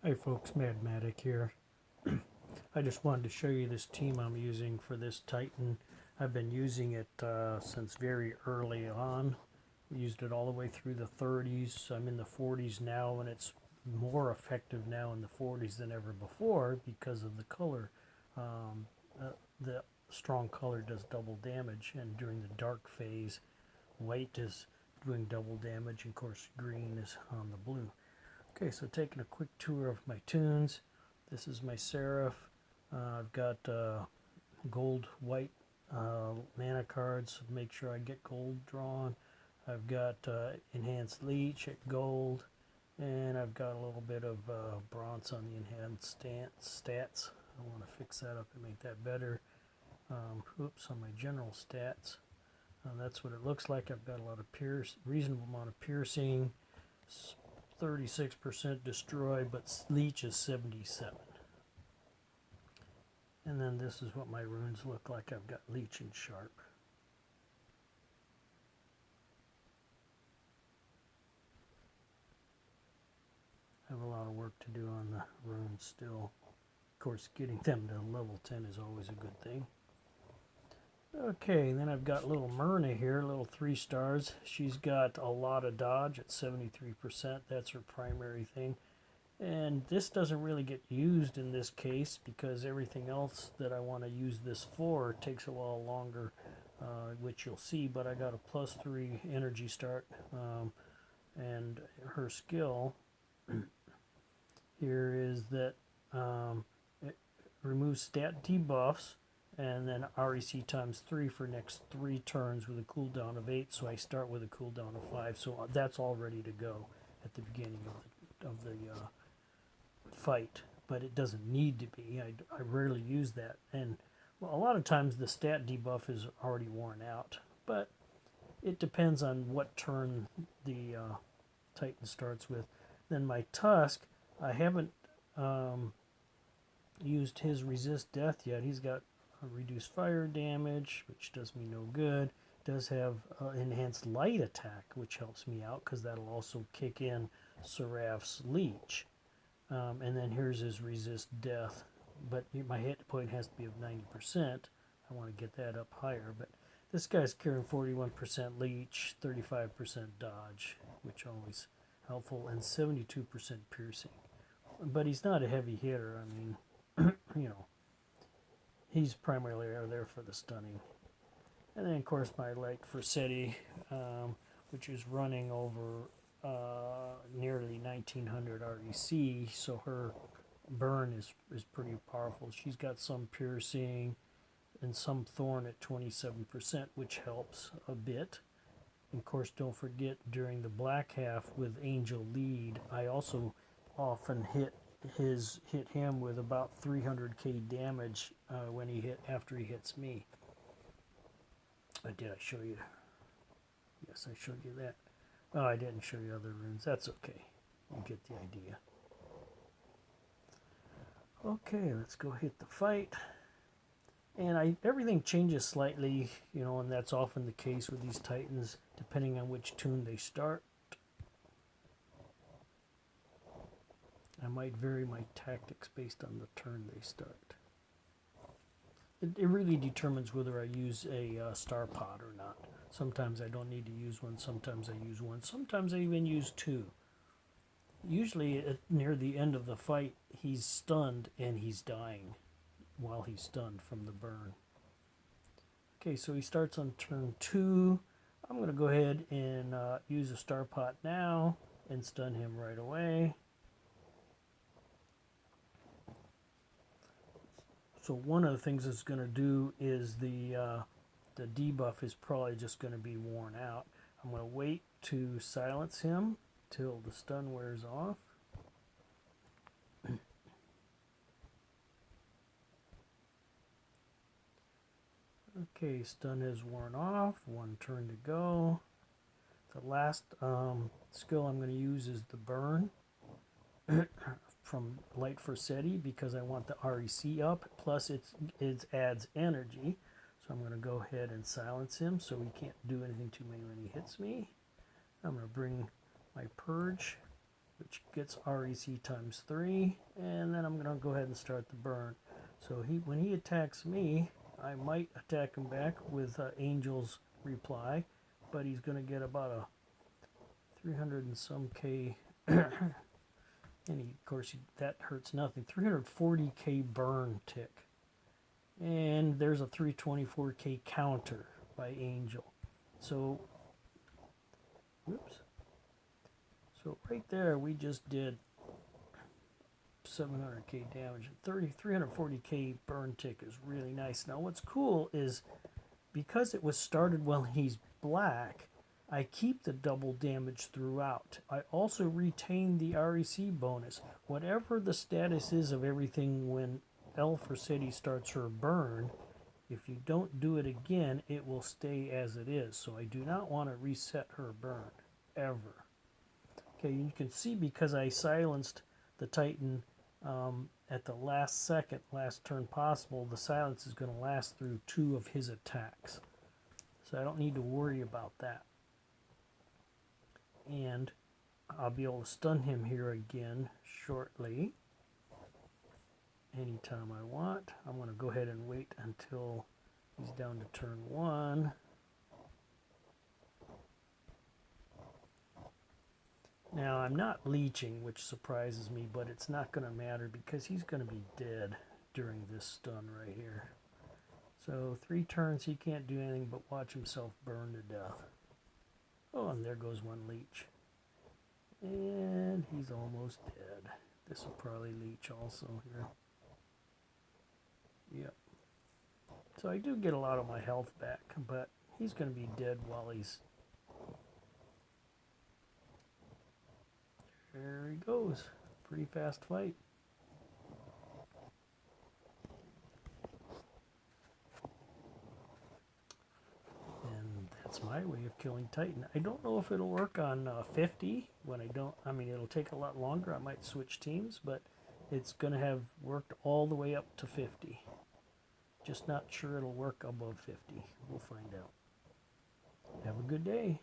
Hi folks, Madmatic here. I just wanted to show you this team I'm using for this Titan. I've been using it since very early on. Used it all the way through the 30s. I'm in the 40s now, and it's more effective now in the 40s than ever before because of the color. Um, the strong color does double damage, and during the dark phase, white is doing double damage, and of course green is on the blue. Okay, so taking a quick tour of my tunes. This is my Seraph. I've got gold, white mana cards. Make sure I get gold drawn. I've got enhanced leech at gold, and I've got a little bit of bronze on the enhanced stats. I want to fix that up and make that better. Oops, on my general stats. That's what it looks like. I've got a lot of reasonable amount of piercing. 36% destroyed, but leech is 77. And then this is what my runes look like. I've got leech and sharp. I have a lot of work to do on the runes still. Of course, getting them to level 10 is always a good thing. Okay, and then I've got little Myrna here, little 3 stars. She's got a lot of dodge at 73%. That's her primary thing. And this doesn't really get used in this case because everything else that I want to use this for takes a while longer, which you'll see. But I got a +3 energy start, and her skill here is that it removes stat debuffs and then REC times 3 for next 3 turns with a cooldown of 8. So I start with a cooldown of 5. So that's all ready to go at the beginning of the fight, but it doesn't need to be. I rarely use that, and well, a lot of times the stat debuff is already worn out, but it depends on what turn the Titan starts with. Then my Tusk, I haven't used his resist death yet. He's got reduced fire damage, which does me no good. Does have enhanced light attack, which helps me out because that'll also kick in Seraph's leech. And then here's his resist death, but my hit point has to be of 90%. I want to get that up higher, but this guy's carrying 41% leech, 35% dodge, which always helpful, and 72% piercing. But he's not a heavy hitter. I mean, he's primarily there for the stunning. And then, of course, my L44, which is running over nearly 1900 REC, so her burn is pretty powerful. She's got some piercing and some thorn at 27%, which helps a bit. And of course, don't forget during the black half with Angel Lead, I also often hit him with about 300k damage after he hits me. Did I show you? Yes, I showed you that. Oh, I didn't show you other runes. That's okay. You get the idea. Okay, let's go hit the fight. And everything changes slightly, and that's often the case with these Titans, depending on which tune they start. I might vary my tactics based on the turn they start. It really determines whether I use a star pot or not. Sometimes I don't need to use one, sometimes I use one, sometimes I even use 2. Usually near the end of the fight, he's stunned and he's dying while he's stunned from the burn. Okay, so he starts on turn 2. I'm going to go ahead and use a star pot now and stun him right away. So one of the things it's going to do is the debuff is probably just going to be worn out. I'm going to wait to silence him till the stun wears off. Okay, stun has worn off. 1 turn to go. The last skill I'm going to use is the burn from LFor because I want the REC up. Plus it adds energy. So I'm going to go ahead and silence him so he can't do anything to me when he hits me. I'm going to bring my purge which gets REC times 3, and then I'm going to go ahead and start the burn. So when he attacks me, I might attack him back with Angel's reply, but he's going to get about a 300 and some K, and of course that hurts nothing. 340K burn tick, and there's a 324K counter by Angel. So, whoops. So right there, we just did 700K damage. 340K burn tick is really nice. Now what's cool is because it was started while he's black, I keep the double damage throughout. I also retain the REC bonus. Whatever the status is of everything when LFor City starts her burn, if you don't do it again, it will stay as it is. So I do not want to reset her burn, ever. Okay, you can see because I silenced the Titan at the last second, last turn possible, the silence is going to last through 2 of his attacks. So I don't need to worry about that. And I'll be able to stun him here again shortly. Anytime I want. I'm going to go ahead and wait until he's down to turn 1. Now I'm not leeching, which surprises me, but it's not going to matter because he's going to be dead during this stun right here. So 3 turns he can't do anything but watch himself burn to death. Oh, and there goes 1 leech. And he's almost dead. This will probably leech also here. Yep. So I do get a lot of my health back, but he's going to be dead while he's... There he goes. Pretty fast fight. And that's my way of killing Titan. I don't know if it'll work on 50 when I don't... I mean, it'll take a lot longer. I might switch teams, but it's going to have worked all the way up to 50. Just not sure it'll work above 50. We'll find out. Have a good day.